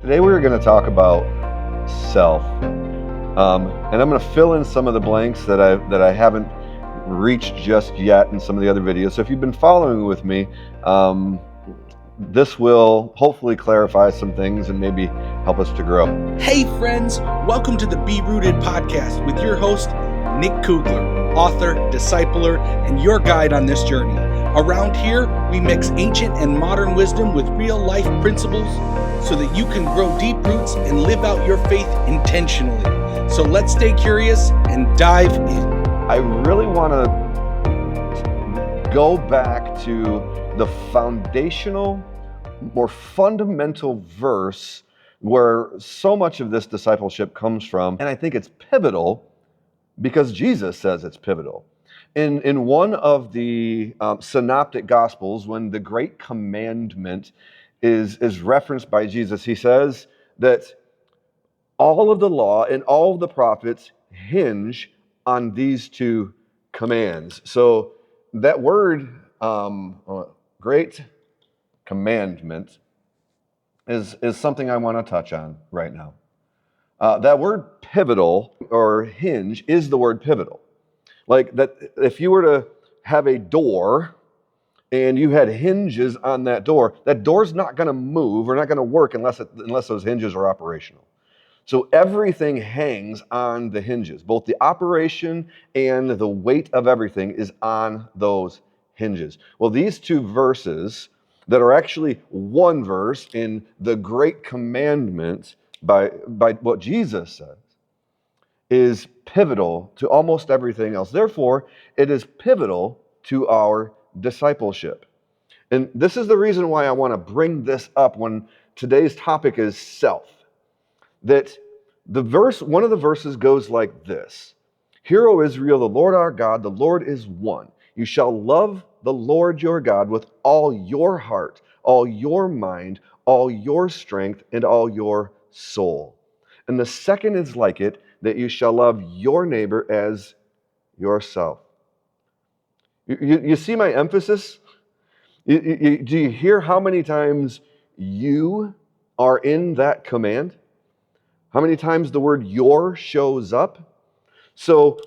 Today we're going to talk about self, and I'm going to fill in some of the blanks that I haven't reached just yet in some of the other videos. So if you've been following with me, this will hopefully clarify some things and maybe help us to grow. Hey friends, welcome to the Be Rooted podcast with your host, Nick Kugler, author, discipler, and your guide on this journey. Around here, we mix ancient and modern wisdom with real life principles so that you can grow deep roots and live out your faith intentionally. So let's stay curious and dive in. I really want to go back to the foundational, more fundamental verse where so much of this discipleship comes from, and I think it's pivotal because Jesus says it's pivotal. In one of the synoptic gospels, when the great commandment is referenced by Jesus, he says that all of the law and all of the prophets hinge on these two commands. So that word, great commandment, is something I want to touch on right now. That word pivotal or hinge is the word pivotal. Like that, if you were to have a door and you had hinges on that door's not going to move or not going to work unless those hinges are operational. So everything hangs on the hinges. Both the operation and the weight of everything is on those hinges. Well, these two verses that are actually one verse in the Great Commandment by what Jesus says is pivotal to almost everything else. Therefore, it is pivotal to our discipleship. And this is the reason why I want to bring this up when today's topic is self. That one of the verses goes like this: Hear, O Israel, the Lord our God, the Lord is one. You shall love the Lord your God with all your heart, all your mind, all your strength, and all your soul. And the second is like it, that you shall love your neighbor as yourself. You see my emphasis? Do you hear how many times you are in that command? How many times the word your shows up? So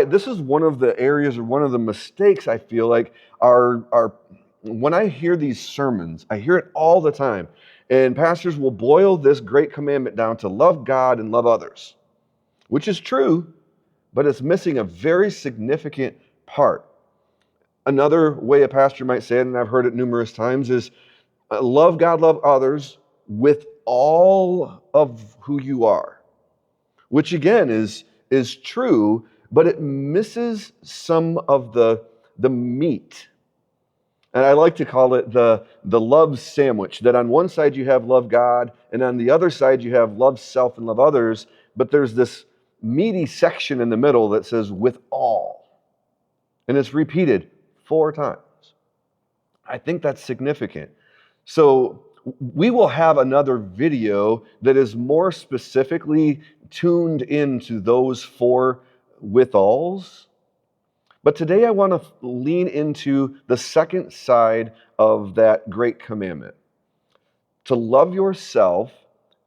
this is one of the areas or one of the mistakes I feel like are when I hear these sermons, I hear it all the time. And pastors will boil this great commandment down to love God and love others, which is true, but it's missing a very significant part. Another way a pastor might say it, and I've heard it numerous times, is love God, love others with all of who you are, which again is true, but it misses some of the meat. And I like to call it the love sandwich, that on one side you have love God, and on the other side you have love self and love others, but there's this meaty section in the middle that says with all. And it's repeated 4 times. I think that's significant. So we will have another video that is more specifically tuned into those 4 with-alls. But today I want to lean into the second side of that great commandment. To love yourself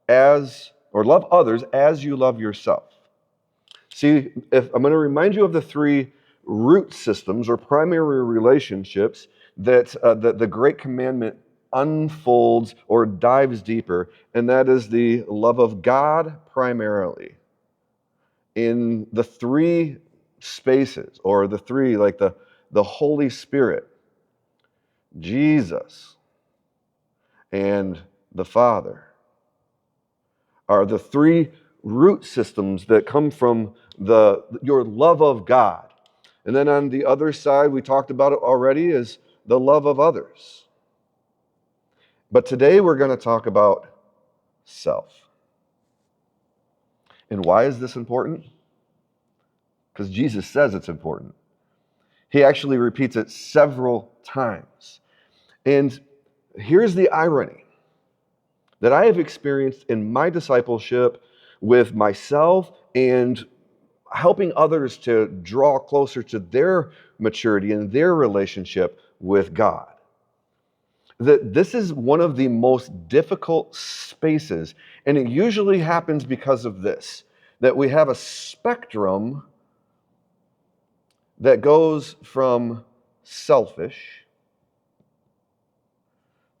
love others as you love yourself. See, if I'm going to remind you of the 3 root systems or primary relationships that the great commandment unfolds or dives deeper, and that is the love of God primarily in the 3 spaces, or the 3, like the Holy Spirit, Jesus, and the Father are the 3 root systems that come from your love of God. And then on the other side, we talked about it already, is the love of others. But today we're going to talk about self. And why is this important? Because Jesus says it's important. He actually repeats it several times. And here's the irony that I have experienced in my discipleship with myself and helping others to draw closer to their maturity and their relationship with God. that this is one of the most difficult spaces. And it usually happens because of this, that we have a spectrum that goes from selfish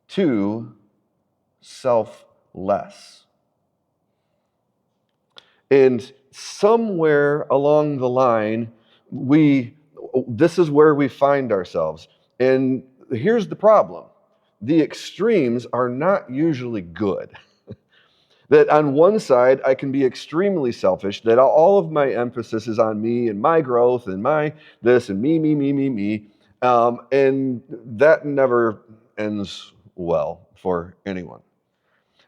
to selfless. And somewhere along the line, this is where we find ourselves. And here's the problem. The extremes are not usually good. That on one side, I can be extremely selfish, that all of my emphasis is on me and my growth and my this and me. And that never ends well for anyone.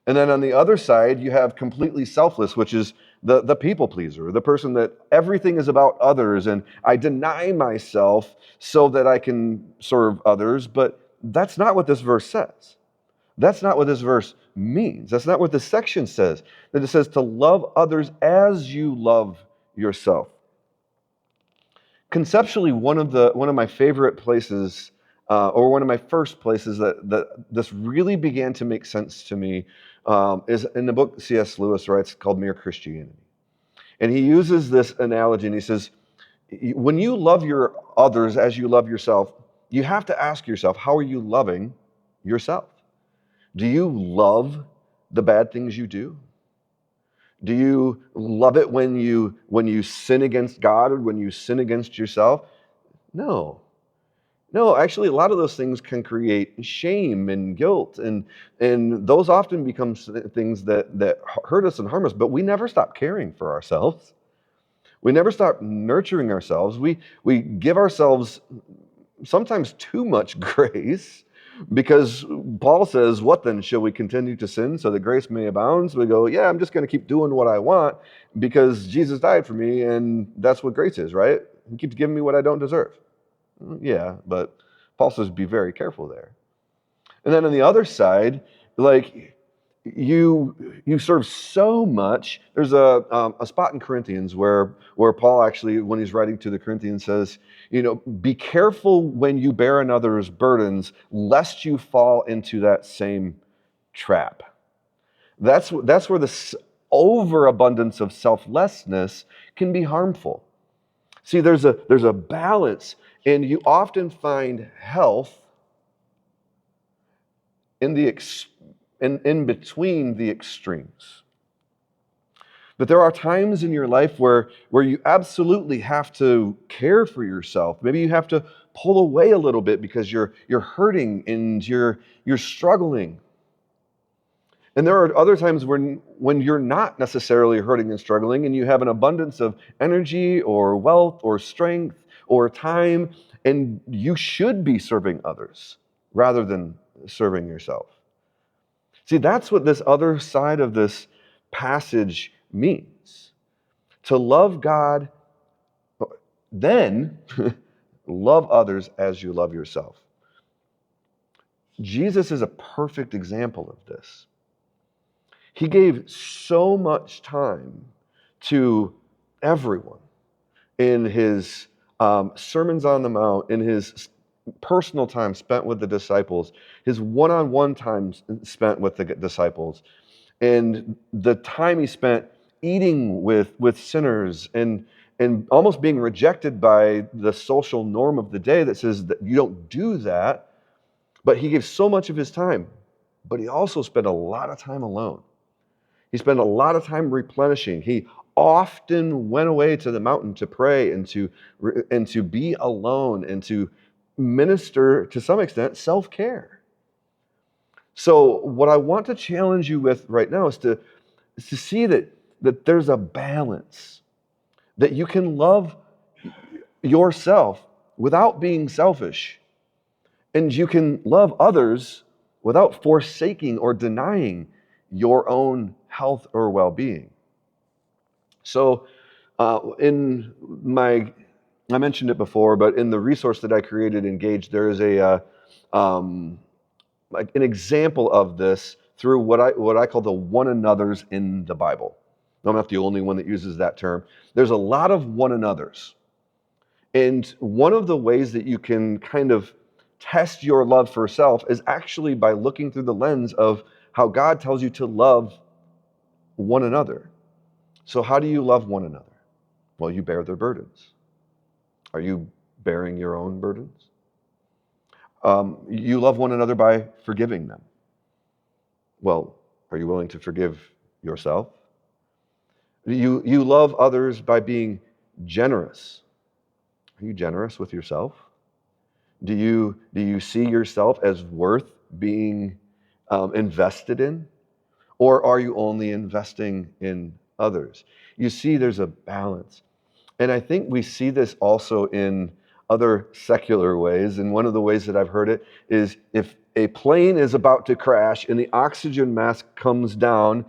And then on the other side, you have completely selfless, which is the people pleaser, the person that everything is about others, and I deny myself so that I can serve others. But that's not what this verse says. That's not what this verse means. That's not what this section says. That it says to love others as you love yourself. Conceptually, one of my favorite places, or one of my first places that this really began to make sense to me, is in the book C.S. Lewis writes called Mere Christianity. And he uses this analogy, and he says, when you love your others as you love yourself, you have to ask yourself, how are you loving yourself? Do you love the bad things you do? Do you love it when you sin against God or when you sin against yourself? No. No, actually, a lot of those things can create shame and guilt, and those often become things that hurt us and harm us, but we never stop caring for ourselves. We never stop nurturing ourselves. We give ourselves sometimes too much grace, because Paul says, what then? Shall we continue to sin so that grace may abound? So we go, yeah, I'm just going to keep doing what I want because Jesus died for me, and that's what grace is, right? He keeps giving me what I don't deserve. Yeah, but Paul says be very careful there. And then on the other side, like you serve so much. There's a spot in Corinthians where Paul actually, when he's writing to the Corinthians, says, be careful when you bear another's burdens, lest you fall into that same trap. That's where the overabundance of selflessness can be harmful. See, there's a balance, and you often find health in between the extremes. But there are times in your life where you absolutely have to care for yourself. Maybe you have to pull away a little bit because you're hurting and you're struggling. And there are other times when you're not necessarily hurting and struggling, and you have an abundance of energy or wealth or strength or time, and you should be serving others rather than serving yourself. See, that's what this other side of this passage means. To love God, then love others as you love yourself. Jesus is a perfect example of this. He gave so much time to everyone in his sermons on the Mount, in his personal time spent with the disciples, his one-on-one time spent with the disciples, and the time he spent eating with sinners and almost being rejected by the social norm of the day that says that you don't do that. But he gave so much of his time, but he also spent a lot of time alone. He spent a lot of time replenishing. He often went away to the mountain to pray and to be alone and to minister, to some extent, self-care. So what I want to challenge you with right now is to see that there's a balance, that you can love yourself without being selfish, and you can love others without forsaking or denying your own health or well-being. So I mentioned it before, but in the resource that I created, Engage, there is an example of this through what I call the one another's in the Bible. I'm not the only one that uses that term. There's a lot of one another's. And one of the ways that you can kind of test your love for self is actually by looking through the lens of how God tells you to love one another. So how do you love one another? Well, you bear their burdens. Are you bearing your own burdens? You love one another by forgiving them. Well, are you willing to forgive yourself? You love others by being generous. Are you generous with yourself? Do you see yourself as worth being invested in? Or are you only investing in others? You see, there's a balance. And I think we see this also in other secular ways. And one of the ways that I've heard it is if a plane is about to crash and the oxygen mask comes down,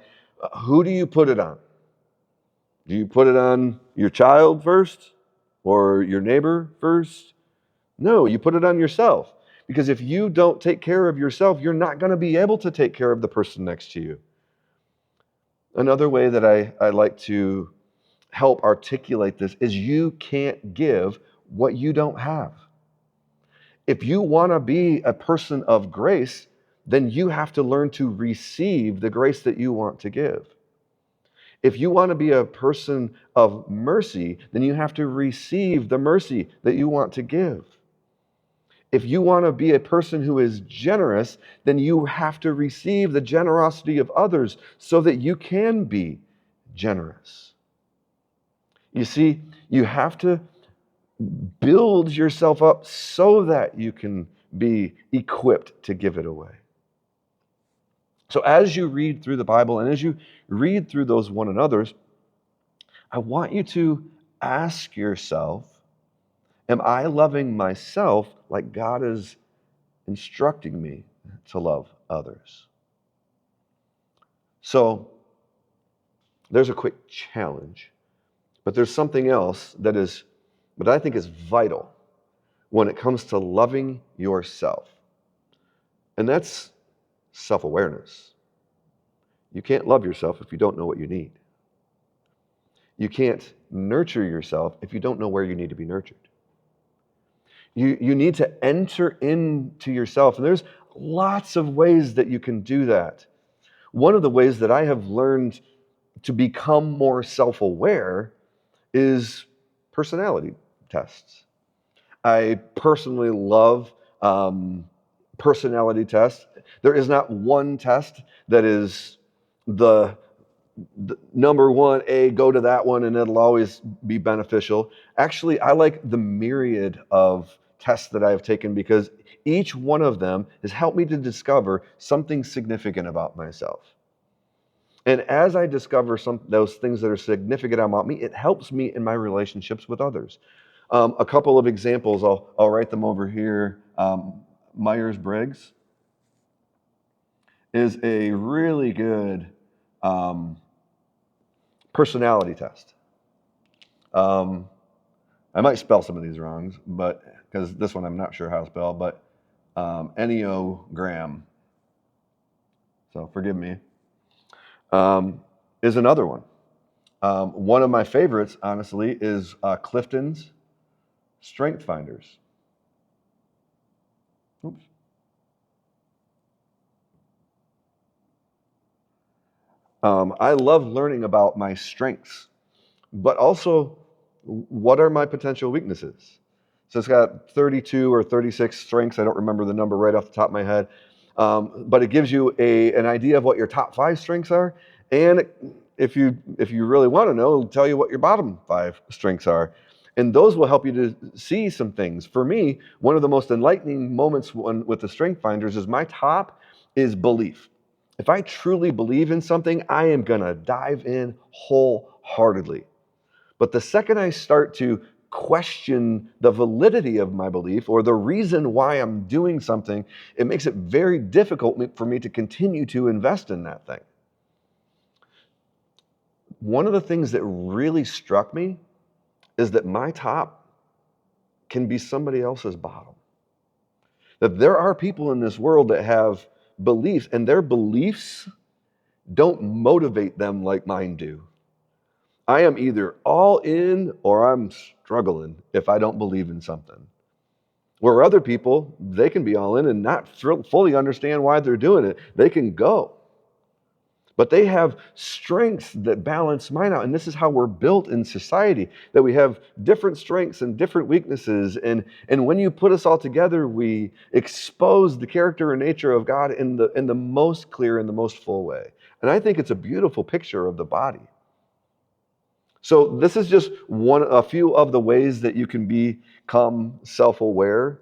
who do you put it on? Do you put it on your child first or your neighbor first? No, you put it on yourself. Because if you don't take care of yourself, you're not going to be able to take care of the person next to you. Another way that I like to help articulate this is you can't give what you don't have. If you want to be a person of grace, then you have to learn to receive the grace that you want to give. If you want to be a person of mercy, then you have to receive the mercy that you want to give. If you want to be a person who is generous, then you have to receive the generosity of others so that you can be generous. You see, you have to build yourself up so that you can be equipped to give it away. So as you read through the Bible and as you read through those one another's, I want you to ask yourself, am I loving myself like God is instructing me to love others? So there's a quick challenge, but there's something else that I think is vital when it comes to loving yourself. And that's self-awareness. You can't love yourself if you don't know what you need. You can't nurture yourself if you don't know where you need to be nurtured. You need to enter into yourself, and there's lots of ways that you can do that. One of the ways that I have learned to become more self-aware is personality tests. I personally love personality tests. There is not one test that is the number one, go to that one and it'll always be beneficial. Actually, I like the myriad of tests that I have taken because each one of them has helped me to discover something significant about myself. And as I discover those things that are significant about me, it helps me in my relationships with others. A couple of examples, I'll write them over here. Myers-Briggs is a really good personality test. I might spell some of these wrong, but because this one I'm not sure how to spell, but Enneagram, so forgive me, is another one. One of my favorites, honestly, is Clifton's Strength Finders. Oops. I love learning about my strengths, but also what are my potential weaknesses. So it's got 32 or 36 strengths. I don't remember the number right off the top of my head. But it gives you an idea of what your top 5 strengths are. And if you really want to know, it'll tell you what your bottom 5 strengths are. And those will help you to see some things. For me, one of the most enlightening moments with the Strength Finders is my top is belief. If I truly believe in something, I am going to dive in wholeheartedly. But the second I start to question the validity of my belief or the reason why I'm doing something, it makes it very difficult for me to continue to invest in that thing. One of the things that really struck me is that my top can be somebody else's bottom. That there are people in this world that have beliefs, and their beliefs don't motivate them like mine do. I am either all in or I'm struggling if I don't believe in something. Where other people, they can be all in and not fully understand why they're doing it. They can go. But they have strengths that balance mine out. And this is how we're built in society, that we have different strengths and different weaknesses. And when you put us all together, we expose the character and nature of God in the most clear and the most full way. And I think it's a beautiful picture of the body. So this is just a few of the ways that you can become self-aware.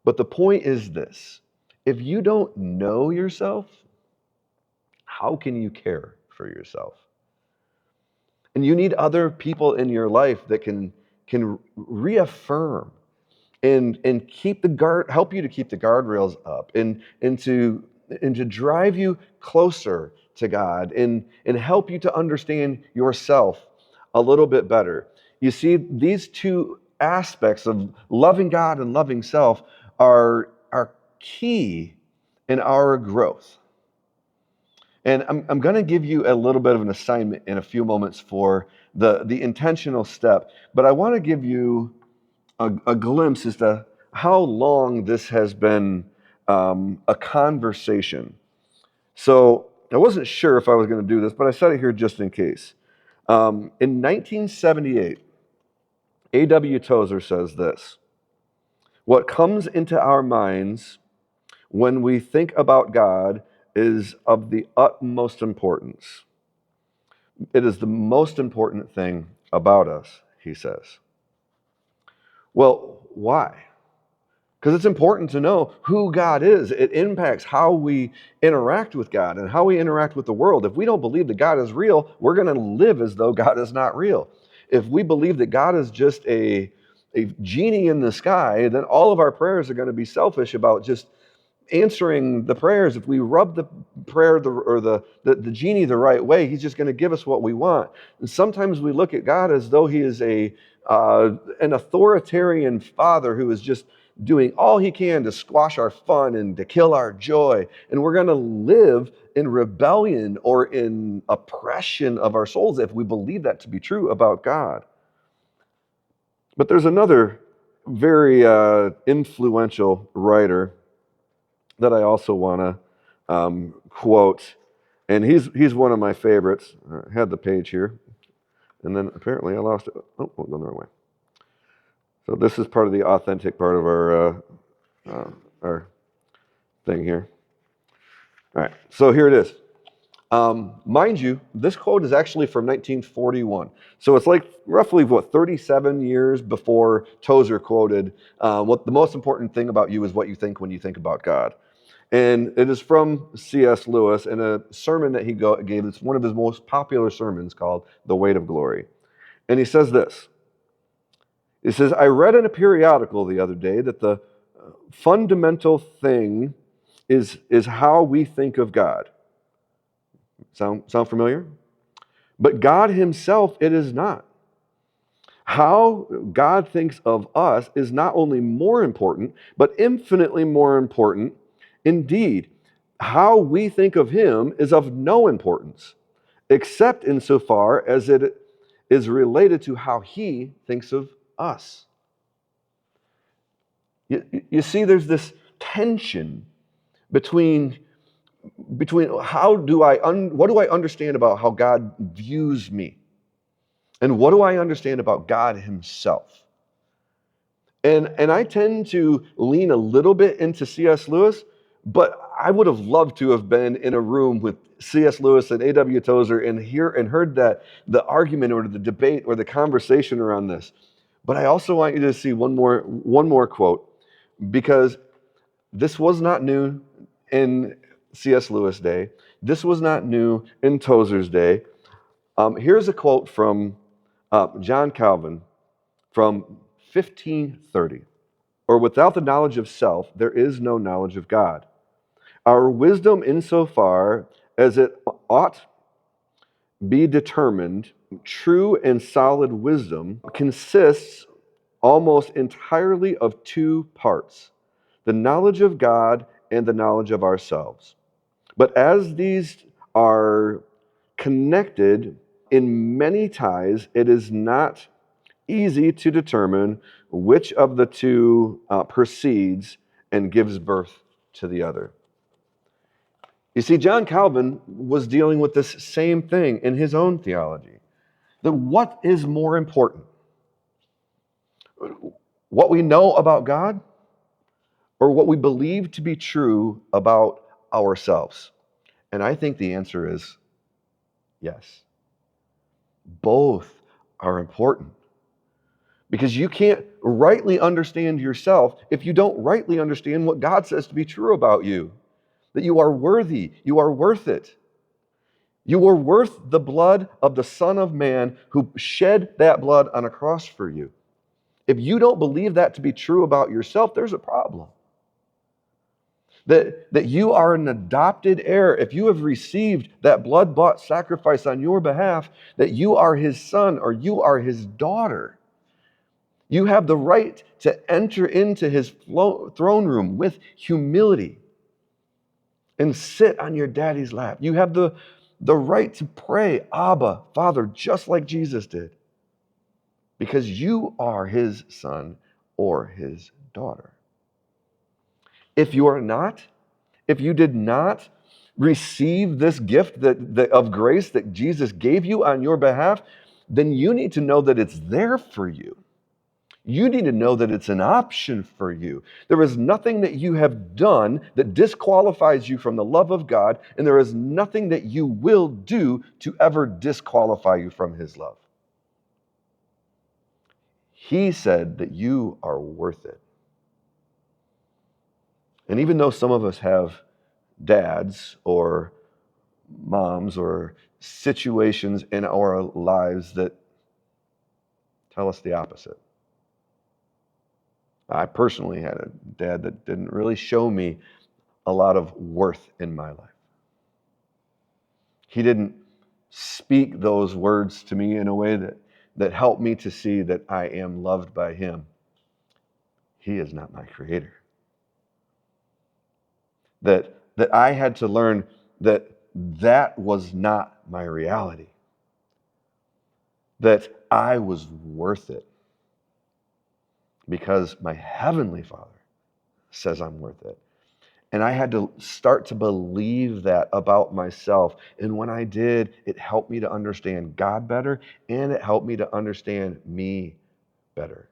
But the point is this: if you don't know yourself, how can you care for yourself? And you need other people in your life that can reaffirm and help you to keep the guardrails up and to drive you closer to God and help you to understand yourself a little bit better. You see, these two aspects of loving God and loving self are key in our growth. And I'm going to give you a little bit of an assignment in a few moments for the intentional step, but I want to give you a glimpse as to how long this has been a conversation. So I wasn't sure if I was going to do this, but I said it here just in case. In 1978, A.W. Tozer says this: "What comes into our minds when we think about God is of the utmost importance. It is the most important thing about us," he says. Well, why? Because it's important to know who God is. It impacts how we interact with God and how we interact with the world. If we don't believe that God is real, we're going to live as though God is not real. If we believe that God is just a genie in the sky, then all of our prayers are going to be selfish about just answering the prayers. If we rub the prayer or the genie the right way, he's just going to give us what we want. And sometimes we look at God as though he is an authoritarian father who is just doing all he can to squash our fun and to kill our joy. And we're going to live in rebellion or in oppression of our souls if we believe that to be true about God. But there's another very influential writer that I also want to quote, and he's one of my favorites. I had the page here, and then apparently I lost it. Oh, I'm going the wrong way. So this is part of the authentic part of our thing here. All right, so here it is. Mind you, this quote is actually from 1941. So it's like roughly, 37 years before Tozer quoted, what the most important thing about you is what you think when you think about God. And it is from C.S. Lewis in a sermon that he gave. It's one of his most popular sermons called The Weight of Glory. And he says this. He says, "I read in a periodical the other day that the fundamental thing is how we think of God." Sound familiar? But God himself, it is not. How God thinks of us is not only more important, but infinitely more important. Indeed, how we think of him is of no importance, except insofar as it is related to how he thinks of us. You see, there's this tension between what do I understand about how God views me, and what do I understand about God himself. And I tend to lean a little bit into C.S. Lewis, but I would have loved to have been in a room with C.S. Lewis and A.W. Tozer and heard that the argument or the debate or the conversation around this. But I also want you to see one more quote, because this was not new in C.S. Lewis' day. This was not new in Tozer's day. Here's a quote from John Calvin from 1530. "Or without the knowledge of self, there is no knowledge of God. Our wisdom, insofar as it ought be determined, true and solid wisdom, consists almost entirely of two parts: the knowledge of God and the knowledge of ourselves. But as these are connected in many ties, it is not easy to determine which of the two proceeds and gives birth to the other. You see, John Calvin was dealing with this same thing in his own theology. That what is more important? What we know about God or what we believe to be true about ourselves? And I think the answer is yes. Both are important. Because you can't rightly understand yourself if you don't rightly understand what God says to be true about you. That you are worthy, you are worth it. You are worth the blood of the Son of Man who shed that blood on a cross for you. If you don't believe that to be true about yourself, there's a problem. That you are an adopted heir. If you have received that blood-bought sacrifice on your behalf, that you are his son or you are his daughter. You have the right to enter into his throne room with humility and sit on your daddy's lap. You have the right to pray, Abba, Father, just like Jesus did, because you are his son or his daughter. If you are not, if you did not receive this gift of grace that Jesus gave you on your behalf, then you need to know that it's there for you. You need to know that it's an option for you. There is nothing that you have done that disqualifies you from the love of God, and there is nothing that you will do to ever disqualify you from his love. He said that you are worth it. And even though some of us have dads or moms or situations in our lives that tell us the opposite. I personally had a dad that didn't really show me a lot of worth in my life. He didn't speak those words to me in a way that helped me to see that I am loved by him. He is not my creator. That I had to learn that was not my reality. That I was worth it because my heavenly Father says I'm worth it. And I had to start to believe that about myself. And when I did, it helped me to understand God better, and it helped me to understand me better.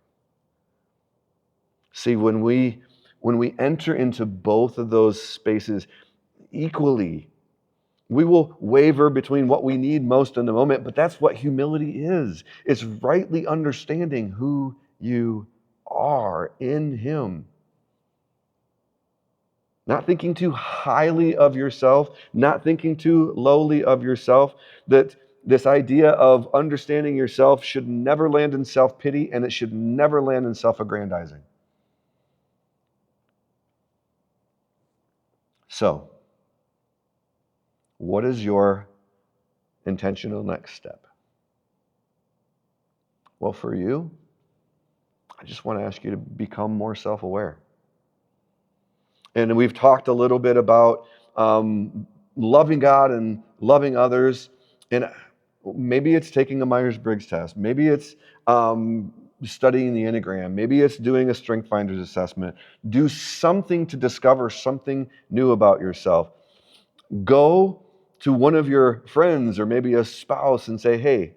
See, when we enter into both of those spaces equally, we will waver between what we need most in the moment, but that's what humility is. It's rightly understanding who you are in him. Not thinking too highly of yourself, not thinking too lowly of yourself, that this idea of understanding yourself should never land in self-pity, and it should never land in self-aggrandizing. So, what is your intentional next step? Well, for you, I just want to ask you to become more self-aware. And we've talked a little bit about loving God and loving others. And maybe it's taking a Myers-Briggs test. Maybe it's studying the Enneagram. Maybe it's doing a Strength Finders assessment. Do something to discover something new about yourself. Go to one of your friends or maybe a spouse and say, hey,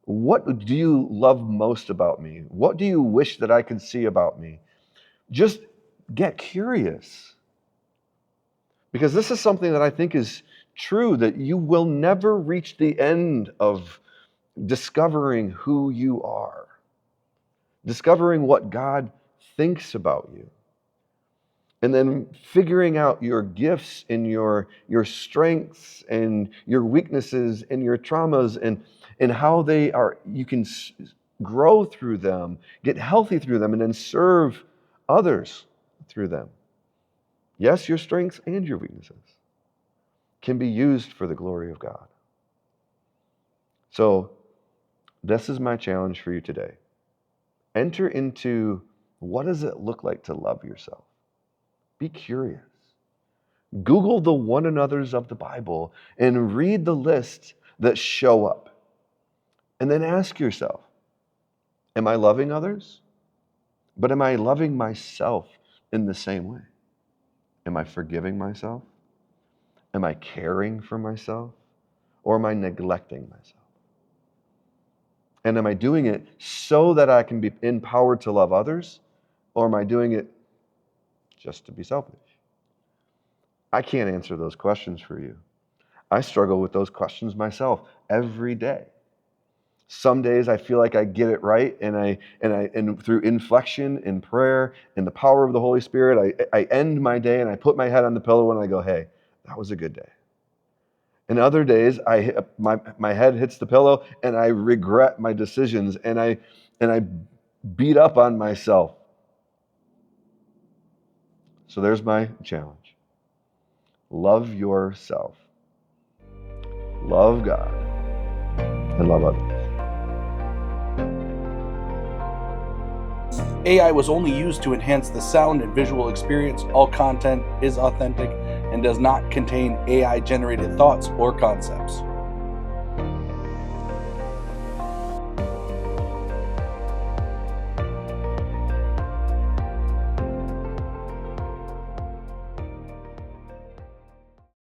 what do you love most about me? What do you wish that I could see about me? Just get curious. Because this is something that I think is true, that you will never reach the end of discovering who you are, discovering what God thinks about you, and then figuring out your gifts and your strengths and your weaknesses and your traumas and how they are, you can grow through them, get healthy through them, and then serve others through them. Yes, your strengths and your weaknesses can be used for the glory of God. So, this is my challenge for you today. Enter into what does it look like to love yourself? Be curious. Google the one another's of the Bible and read the lists that show up. And then ask yourself, Am I loving others? But am I loving myself in the same way? Am I forgiving myself? Am I caring for myself? Or am I neglecting myself? And am I doing it so that I can be empowered to love others? Or am I doing it just to be selfish? I can't answer those questions for you. I struggle with those questions myself every day. Some days I feel like I get it right, and through inflection in prayer and the power of the Holy Spirit, I end my day and I put my head on the pillow and I go, hey, that was a good day. And other days my head hits the pillow and I regret my decisions and I beat up on myself. So there's my challenge. Love yourself. Love God. And love others. AI was only used to enhance the sound and visual experience. All content is authentic and does not contain AI-generated thoughts or concepts.